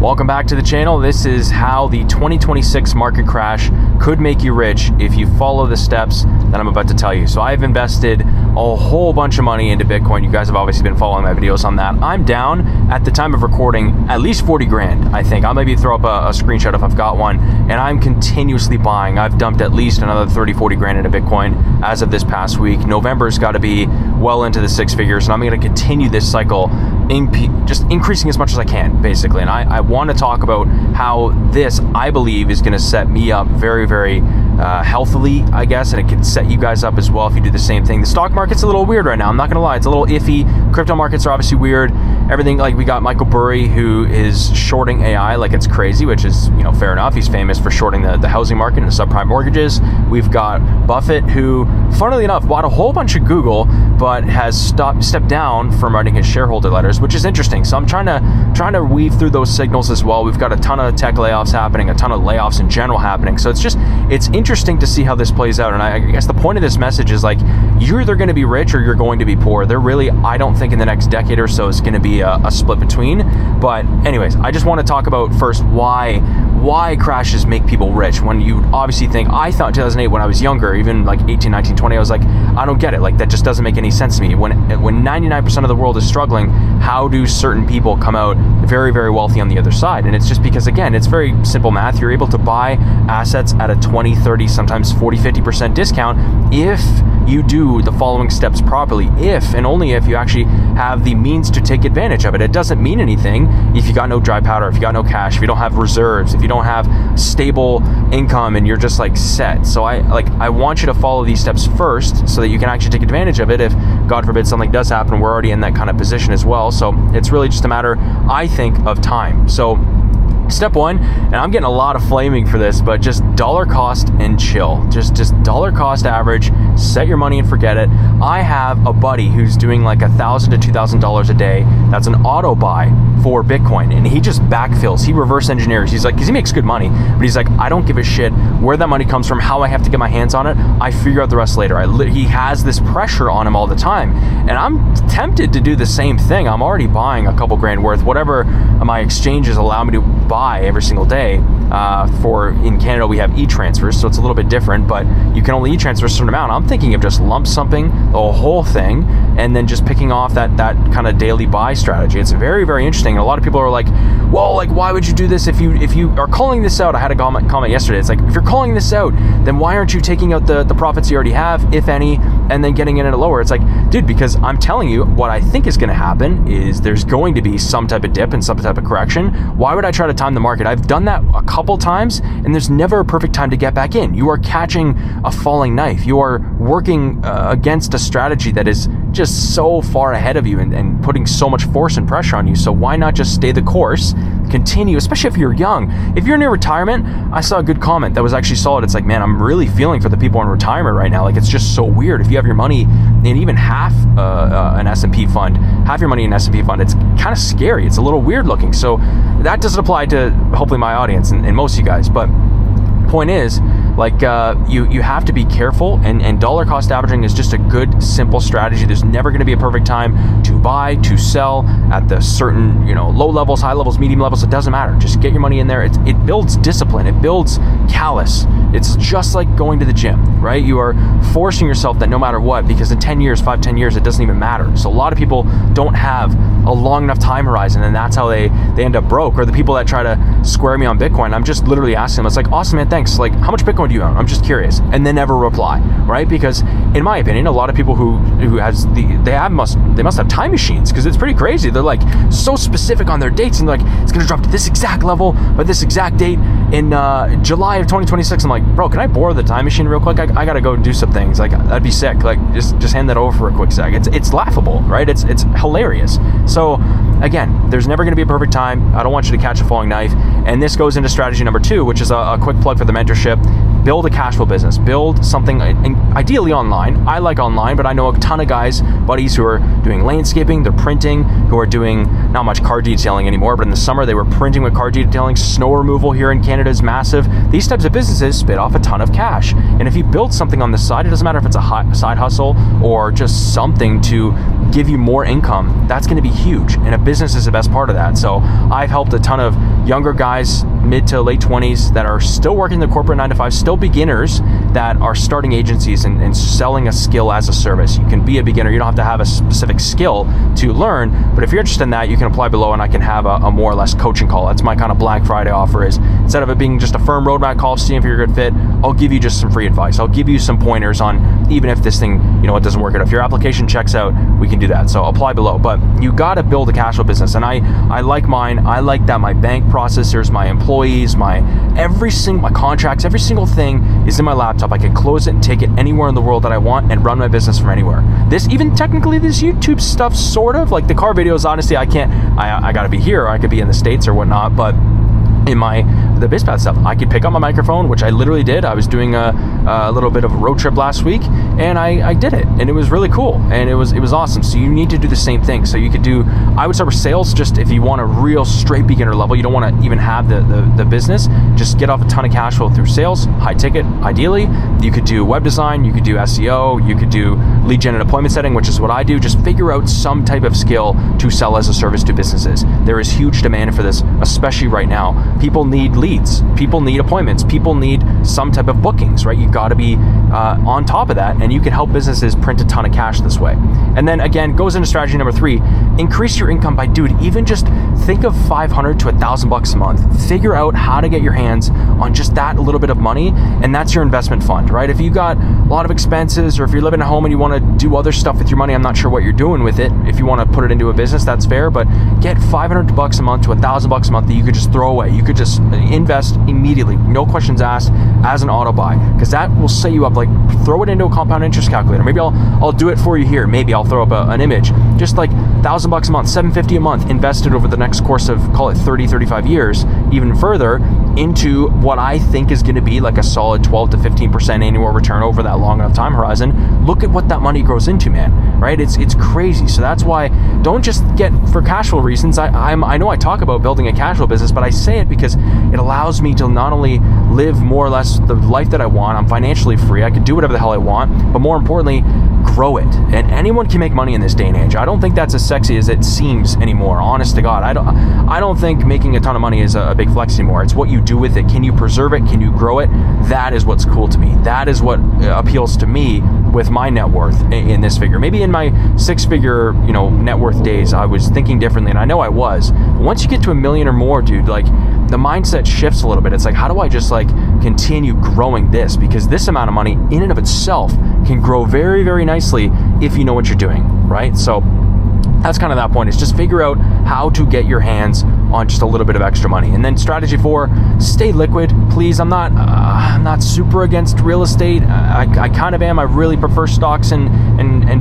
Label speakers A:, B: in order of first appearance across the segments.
A: Welcome back to the channel. This is how the 2026 market crash could make you rich if you follow the steps that I'm about to tell you. So I've invested a whole bunch of money into Bitcoin. You guys have obviously been following my videos on that. I'm down at the time of recording at least 40 grand, I think. I'll maybe throw up a screenshot if I've got one. And I'm continuously buying. I've dumped at least another 30, 40 grand into Bitcoin as of this past week. November's got to be well into the six figures, and I'm going to continue this cycle, just increasing as much as I can, basically. And I want to talk about how this, I believe, is going to set me up very, very healthily, I guess, and it can set you guys up as well if you do the same thing. The stock market's a little weird right now. I'm not going to lie. It's a little iffy. Crypto markets are obviously weird. Everything, like we got Michael Burry, who is shorting AI like it's crazy, which is, fair enough. He's famous for shorting the housing market and subprime mortgages. We've got Buffett, who, funnily enough, bought a whole bunch of Google, but has stepped down from writing his shareholder letters, which is interesting. So I'm trying to weave through those signals as well. We've got a ton of tech layoffs happening, a ton of layoffs in general happening. So it's interesting to see how this plays out. And I guess the point of this message is, like, you're either going to be rich or you're going to be poor. I don't think in the next decade or so it's going to be a split between. But anyways, I just want to talk about first why crashes make people rich. When you obviously think, I thought in 2008 when I was younger, even like 18, 19, 20, I was like, I don't get it. Like, that just doesn't make any sense to me. When 99% of the world is struggling, how do certain people come out very, very wealthy on the other side? And it's just because, again, it's very simple math. You're able to buy assets at a 20, 30, sometimes 40, 50% discount if you do the following steps properly, if and only if you actually have the means to take advantage of it. It doesn't mean anything if you got no dry powder, if you got no cash, if you don't have reserves, if you don't have stable income and you're just like set. So I want you to follow these steps first so that you can actually take advantage of it if, God forbid, something does happen. We're already in that kind of position as well. So it's really just a matter, I think, of time. So step one, and I'm getting a lot of flaming for this, but just dollar cost and chill. Just dollar cost average, set your money and forget it. I have a buddy who's doing like $1,000 to $2,000 a day. That's an auto buy for Bitcoin, and he just backfills. He reverse engineers. He's like, because he makes good money, but he's like, I don't give a shit where that money comes from, how I have to get my hands on it. I figure out the rest later. He has this pressure on him all the time, and I'm tempted to do the same thing. I'm already buying a couple grand worth, whatever my exchanges allow me to buy every single day. In Canada, we have e-transfers, so it's a little bit different, but you can only e-transfer a certain amount. I'm thinking of just lump summing the whole thing and then just picking off that kind of daily buy strategy. It's very, very interesting. And a lot of people are like, well, like, why would you do this if you are calling this out? I had a comment yesterday. It's like, if you're calling this out, then why aren't you taking out the profits you already have, if any, and then getting in at a lower? It's like, dude, because I'm telling you what I think is going to happen is there's going to be some type of dip and some type of correction. Why would I try to time the market? I've done that a couple times, and there's never a perfect time to get back in. You are catching a falling knife. You are working against a strategy that is just so far ahead of you and putting so much force and pressure on you. So why not just stay the course, continue, especially if you're young. If you're near retirement, I saw a good comment that was actually solid. It's like, man, I'm really feeling for the people in retirement right now. Like, it's just so weird. If you have your money in even half an S&P fund, half your money in an S&P fund, it's kind of scary. It's a little weird looking. So that doesn't apply to hopefully my audience and most of you guys, but point is, like, you have to be careful, and dollar cost averaging is just a good, simple strategy. There's never going to be a perfect time to buy, to sell at the certain, low levels, high levels, medium levels. It doesn't matter. Just get your money in there. It builds discipline. It builds callous. It's just like going to the gym, right? You are forcing yourself that no matter what, because in 10 years, 5-10 years, it doesn't even matter. So a lot of people don't have a long enough time horizon, and that's how they end up broke. Or the people that try to square me on Bitcoin, I'm just literally asking them, it's like, awesome, man, thanks. Like, how much Bitcoin do you own? I'm just curious. And then never reply, right? Because in my opinion, a lot of people who must have time machines, because it's pretty crazy. They're like so specific on their dates, and they're like, it's gonna drop to this exact level by this exact date in July of 2026. I'm like, bro, can I borrow the time machine real quick? I gotta go do some things. Like, that'd be sick. Like, just hand that over for a quick sec. It's laughable, right? It's hilarious. So again, there's never gonna be a perfect time. I don't want you to catch a falling knife. And this goes into strategy number 2, which is a quick plug for the mentorship. Build a cash flow business. Build something, ideally online. I like online, but I know a ton of guys, buddies, who are doing landscaping, they're printing, who are doing not much car detailing anymore, but in the summer they were printing with car detailing. Snow removal here in Canada is massive. These types of businesses spit off a ton of cash. And if you build something on the side, it doesn't matter if it's a side hustle or just something to give you more income, that's going to be huge. And a business is the best part of that. So I've helped a ton of younger guys, mid to late 20s, that are still working the corporate 9-to-5, still beginners that are starting agencies and selling a skill as a service. You can be a beginner. You don't have to have a specific skill to learn, but if you're interested in that, you can apply below and I can have a more or less coaching call. That's my kind of Black Friday offer, is instead of it being just a firm roadmap call, seeing if you're a good fit, I'll give you just some free advice. I'll give you some pointers on, even if this thing, it doesn't work out. If your application checks out, we can do that. So apply below. But you got to build a cash flow business. And I like mine. I like that my bank processors, my employees, my contracts, every single thing is in my laptop. I can close it and take it anywhere in the world that I want and run my business from anywhere. This, even technically, this YouTube stuff, sort of like the car videos, honestly, I got to be here, or I could be in the States or whatnot, but in the BizPath stuff, I could pick up my microphone, which I literally did. I was doing a little bit of a road trip last week, and I did it, and it was really cool, and it was awesome. So you need to do the same thing. So I would start with sales, just if you want a real straight beginner level. You don't want to even have the business. Just get off a ton of cash flow through sales, high ticket, ideally. You could do web design, you could do SEO, you could do lead gen and appointment setting, which is what I do. Just figure out some type of skill to sell as a service to businesses. There is huge demand for this, especially right now. People need leads, people need appointments, people need some type of bookings, right? You got to be on top of that, and you can help businesses print a ton of cash this way. And then again, goes into strategy number 3, increase your income by, even just think of $500 to $1,000 a month. Figure out how to get your hands on just that little bit of money, and that's your investment fund, right? If you got a lot of expenses, or if you're living at home and you want to do other stuff with your money, I'm not sure what you're doing with it. If you want to put it into a business, that's fair, but get $500 a month to $1,000 a month that you could just throw away. You could just invest immediately, no questions asked, as an auto buy, because that will set you up. Like, throw it into a compound interest calculator. Maybe I'll do it for you here. Maybe I'll throw up an image, just like $1,000 a month, $750 a month, invested over the next course of, call it 30, 35 years, even further, into what I think is going to be like a solid 12 to 15% annual return over that long enough time horizon. Look at what that money grows into, man, right? It's crazy. So that's why, don't just get for cash flow reasons. I know I talk about building a cash flow business, but I say it because it allows me to not only live more or less the life that I want. I'm financially free. I can do whatever the hell I want, but more importantly, grow it. And anyone can make money in this day and age. I don't think that's as sexy as it seems anymore. Honest to God, I don't think making a ton of money is a big flex anymore. It's what you do with it. Can you preserve it? Can you grow it? That is what's cool to me. That is what appeals to me with my net worth in this figure. Maybe in my 6-figure, net worth days, I was thinking differently, and I know I was. But once you get to $1 million or more, dude, like, the mindset shifts a little bit. It's like, how do I just continue growing this? Because this amount of money in and of itself can grow very, very nicely if you know what you're doing, right? So that's kind of that point, is just figure out how to get your hands on just a little bit of extra money. And then strategy 4, stay liquid, please. I'm not super against real estate. I kind of am. I really prefer stocks and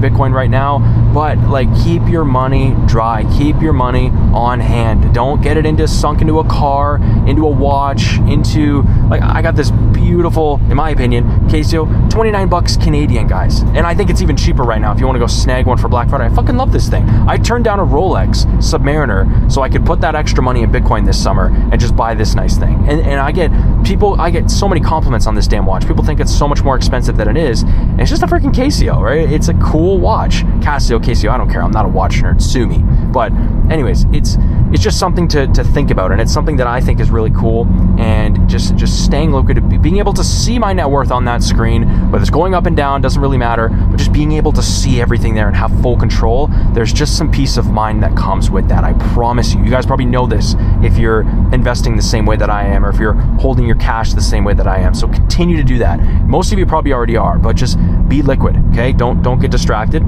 A: Bitcoin right now, but keep your money dry, keep your money on hand. Don't get it sunk into a car, into a watch, into, I got this beautiful, in my opinion, Casio, $29 Canadian, guys. And I think it's even cheaper right now if you want to go snag one for Black Friday. I fucking love this thing. I turned down a Rolex Submariner so I could put that extra money in Bitcoin this summer and just buy this nice thing. And I get so many compliments on this damn watch. People think it's so much more expensive than it is. And it's just a freaking Casio, right? It's a cool watch. Casio, I don't care. I'm not a watch nerd. Sue me. But anyways, it's just something to think about, and it's something that I think is really cool. And just staying liquid, being able to see my net worth on that screen, whether it's going up and down, doesn't really matter, but just being able to see everything there and have full control. There's just some peace of mind that comes with that. I promise you. You guys probably know this if you're investing the same way that I am, or if you're holding your cash the same way that I am. So continue to do that. Most of you probably already are, but just be liquid, okay? Don't get distracted.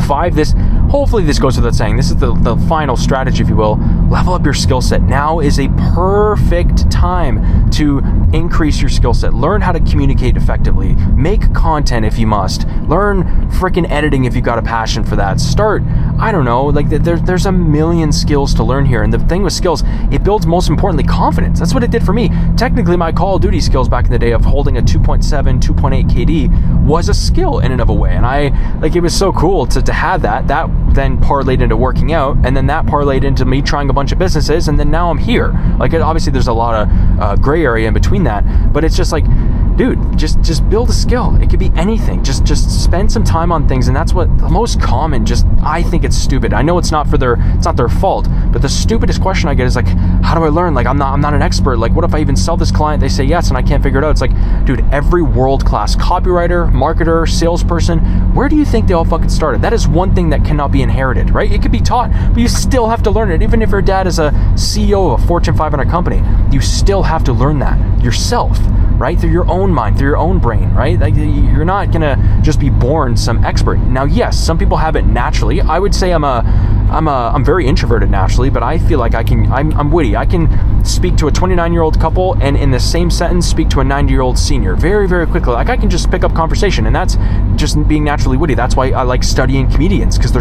A: 5, hopefully this goes without saying, this is the final strategy, if you will. Level up your skill set. Now is a perfect time to increase your skill set. Learn how to communicate effectively. Make content if you must. Learn freaking editing if you've got a passion for that. Start, I don't know, there's a million skills to learn here. And the thing with skills, it builds, most importantly, confidence. That's what it did for me. Technically, my Call of Duty skills back in the day of holding a 2.7, 2.8 KD was a skill in and of a way. And it was so cool to have that then parlayed into working out, and then that parlayed into me trying a bunch of businesses, and then now I'm here. Obviously there's a lot of gray area in between that, but it's just dude, just build a skill. It could be anything. Just spend some time on things, and that's what the most common. I think it's stupid. I know it's not their fault, but the stupidest question I get is like, how do I learn? Like, I'm not an expert. Like, what if I even sell this client? They say yes, and I can't figure it out. It's like, dude, every world-class copywriter, marketer, salesperson, where do you think they all fucking started? That is one thing that cannot be inherited, right? It could be taught, but you still have to learn it. Even if your dad is a CEO of a Fortune 500 company, you still have to learn that yourself, right? Through your own mind, through your own brain, right? Like, you're not gonna just be born some expert. Now, yes, some people have it naturally. I would say I'm very introverted naturally, but I feel like I'm witty. I can speak to a 29-year-old couple and in the same sentence speak to a 90-year-old senior very, very quickly. Like, I can just pick up conversation, and that's just being naturally witty. That's why I like studying comedians, because they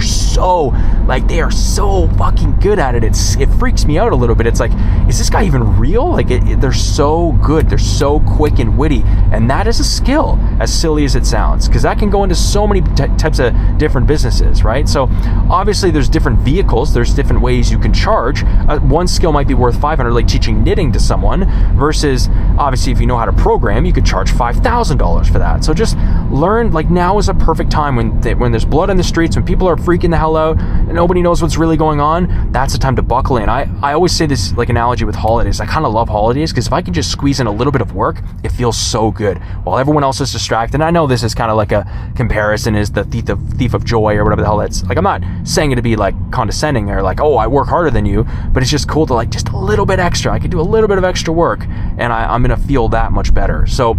A: are so fucking good at it. It freaks me out a little bit. It's like, is this guy even real? Like, they're so good. They're so quick and witty, and that is a skill, as silly as it sounds, because that can go into so many types of different businesses, right? So obviously there's different vehicles, there's different ways you can charge. One skill might be worth $500, like teaching knitting to someone, versus obviously if you know how to program, you could charge $5,000 for that. So just learn. Like, now is a perfect time when there's blood in the streets, when people are freaking the hell out and nobody knows what's really going on. That's the time to buckle in. I always say this like analogy with holidays. I kind of love holidays because if I can just squeeze in a little bit of work, it feels so good while everyone else is distracted. And I know this is kind of like a comparison, is the thief of joy or whatever the hell that's like. I'm not saying it to be like condescending or like, oh, I work harder than you, but it's just cool to like just a little bit extra. I could do a little bit of extra work and I'm gonna feel that much better. So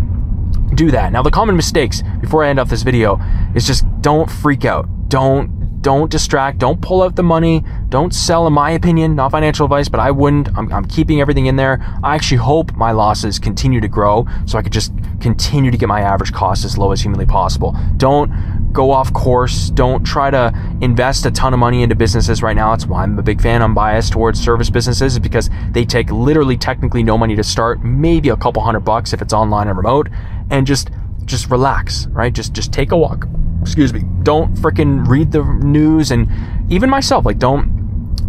A: do that. Now, the common mistakes before I end off this video is just don't freak out. Don't distract. Don't pull out the money. Don't sell, in my opinion. Not financial advice, but I wouldn't. I'm keeping everything in there. I actually hope my losses continue to grow so I could just continue to get my average cost as low as humanly possible. Don't go off course. Don't try to invest a ton of money into businesses right now. That's why I'm a big fan. I'm biased towards service businesses, is because they take literally technically no money to start, maybe a couple $100 if it's online and remote, and just relax, right? Just take a walk. Excuse me. Don't freaking read the news, and even myself, like, don't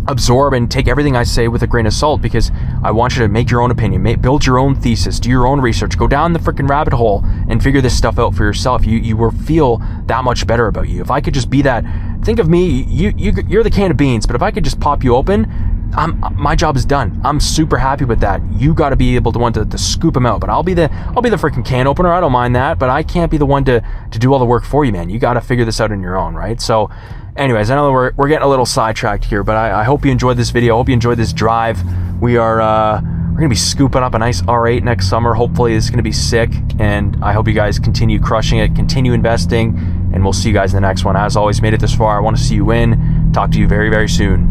A: absorb and take everything I say with a grain of salt, because I want you to make your own opinion, build your own thesis, do your own research, go down the freaking rabbit hole and figure this stuff out for yourself. You will feel that much better about you. If I could just be that, think of me, you're the can of beans, but if I could just pop you open, my job is done. I'm super happy with that. You got to be able to want to scoop them out, but I'll be the freaking can opener. I don't mind that, but I can't be the one to do all the work for you, man. You got to figure this out on your own, right? So anyways, I know we're getting a little sidetracked here, but I hope you enjoyed this video. I hope you enjoyed this drive. We're gonna be scooping up a nice R8 next summer. Hopefully it's gonna be sick, and I hope you guys continue crushing it, continue investing, and we'll see you guys in the next one. As always, made it this far. I want to see you win. Talk to you very, very soon.